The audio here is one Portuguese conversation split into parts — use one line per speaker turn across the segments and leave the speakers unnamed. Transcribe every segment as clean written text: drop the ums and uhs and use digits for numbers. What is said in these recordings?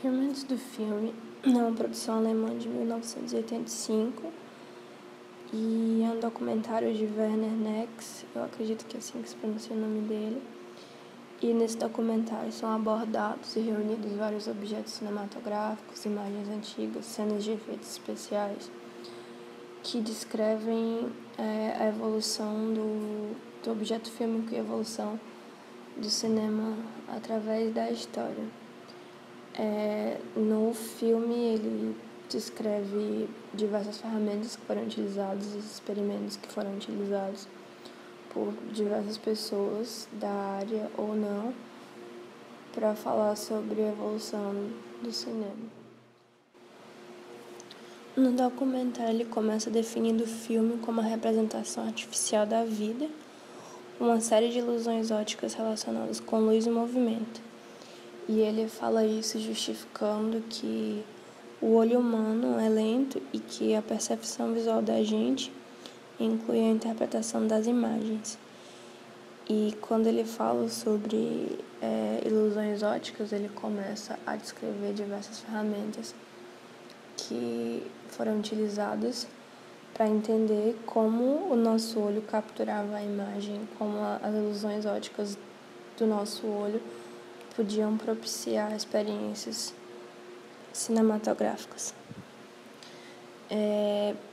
Filme antes do filme é uma produção alemã de 1985 e é um documentário de Werner Nex, eu acredito que é assim que se pronuncia o nome dele. E nesse documentário são abordados e reunidos vários objetos cinematográficos, imagens antigas, cenas de efeitos especiais que descrevem a evolução do objeto fílmico e a evolução do cinema através da história. No filme ele descreve diversas ferramentas que foram utilizadas, experimentos que foram utilizados por diversas pessoas da área ou não, para falar sobre a evolução do cinema. No documentário ele começa definindo o filme como a representação artificial da vida, uma série de ilusões ópticas relacionadas com luz e movimento. E ele fala isso justificando que o olho humano é lento e que a percepção visual da gente inclui a interpretação das imagens. E quando ele fala sobre ilusões ópticas, ele começa a descrever diversas ferramentas que foram utilizadas para entender como o nosso olho capturava a imagem, como as ilusões ópticas do nosso olho podiam propiciar experiências cinematográficas.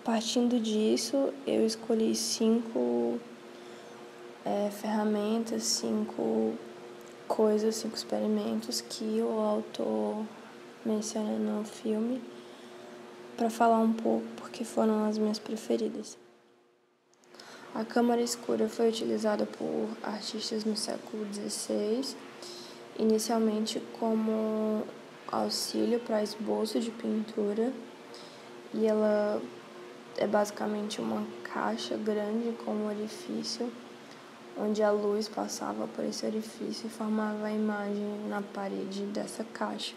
Partindo disso, eu escolhi 5 ferramentas, 5 coisas, 5 experimentos que o autor menciona no filme para falar um pouco, porque foram as minhas preferidas. A câmara escura foi utilizada por artistas no século XVI, inicialmente como auxílio para esboço de pintura, e ela é basicamente uma caixa grande com um orifício, onde a luz passava por esse orifício e formava a imagem na parede dessa caixa.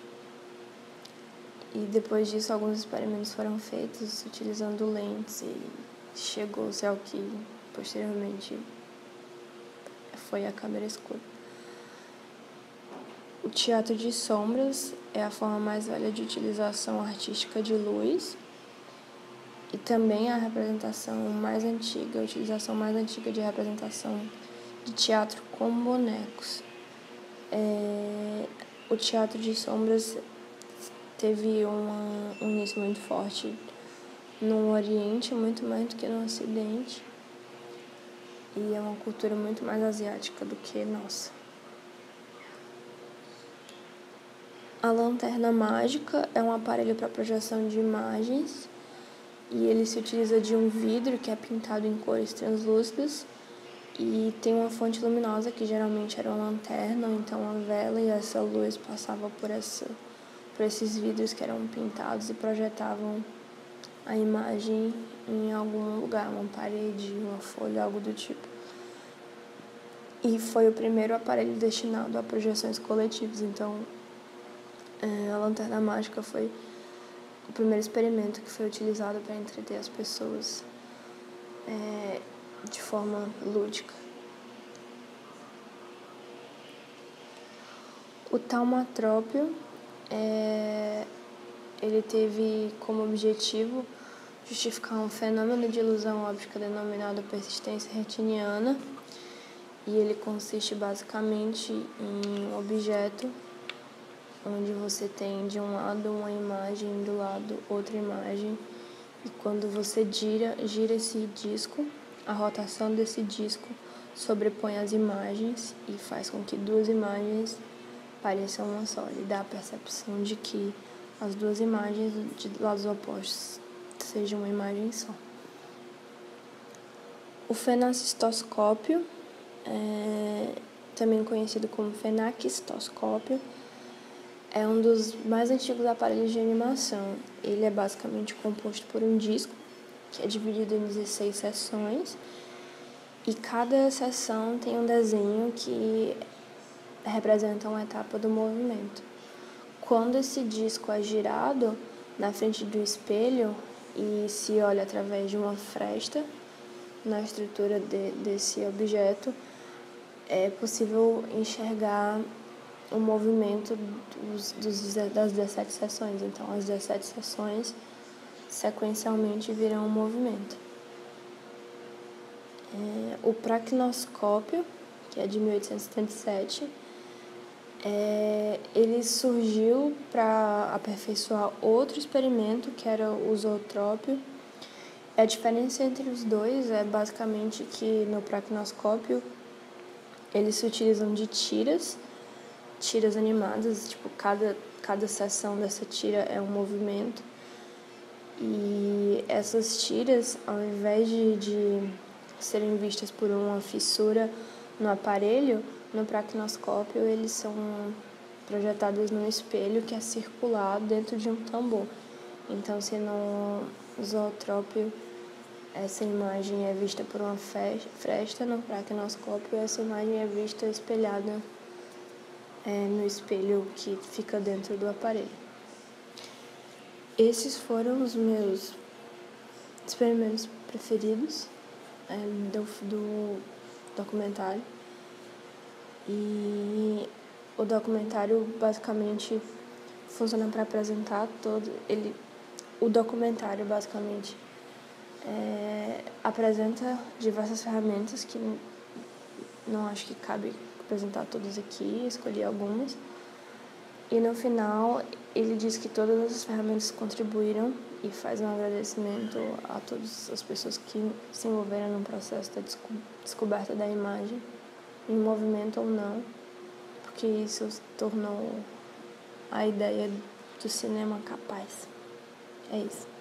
E depois disso, alguns experimentos foram feitos utilizando lentes e chegou-se ao que posteriormente foi a câmera escura. O teatro de sombras é a forma mais velha de utilização artística de luz e também a representação mais antiga, a utilização mais antiga de representação de teatro com bonecos. O teatro de sombras teve um início muito forte no Oriente, muito mais do que no Ocidente, e é uma cultura muito mais asiática do que nossa. A lanterna mágica é um aparelho para projeção de imagens e ele se utiliza de um vidro que é pintado em cores translúcidas e tem uma fonte luminosa que geralmente era uma lanterna ou então uma vela, e essa luz passava por esses vidros que eram pintados e projetavam a imagem em algum lugar, uma parede, uma folha, algo do tipo. E foi o primeiro aparelho destinado a projeções coletivas, então a lanterna mágica foi o primeiro experimento que foi utilizado para entreter as pessoas de forma lúdica. O taumatrópio ele teve como objetivo justificar um fenômeno de ilusão óptica denominado persistência retiniana, e ele consiste basicamente em um objeto onde você tem de um lado uma imagem, do lado outra imagem, e quando você gira esse disco, a rotação desse disco sobrepõe as imagens e faz com que 2 imagens pareçam uma só. Ele dá a percepção de que as 2 imagens de lados opostos sejam uma imagem só. O fenacistoscópio, também conhecido como fenaquistoscópio, é um dos mais antigos aparelhos de animação. Ele é basicamente composto por um disco, que é dividido em 16 seções, e cada seção tem um desenho que representa uma etapa do movimento. Quando esse disco é girado na frente do espelho e se olha através de uma fresta na estrutura desse objeto, é possível enxergar o movimento das 17 sessões. Então, as 17 sessões sequencialmente viram um movimento. O praquinoscópio, que é de 1877, ele surgiu para aperfeiçoar outro experimento, que era o zootrópio. A diferença entre os dois é basicamente que no praquinoscópio eles se utilizam de tiras animadas, tipo, cada seção dessa tira é um movimento. E essas tiras, ao invés de serem vistas por uma fissura no aparelho, no praquinoscópio eles são projetados num espelho que é circular dentro de um tambor. Então, se no zootrópio essa imagem é vista por uma fresta, no praquinoscópio essa imagem é vista espelhada no espelho que fica dentro do aparelho. Esses foram os meus experimentos preferidos do documentário. E o documentário basicamente funciona para apresentar o documentário basicamente apresenta diversas ferramentas que não acho que cabe apresentar todas aqui, escolhi algumas. E no final ele diz que todas as ferramentas contribuíram e faz um agradecimento a todas as pessoas que se envolveram no processo da descoberta da imagem, em movimento ou não, porque isso tornou a ideia do cinema capaz. É isso.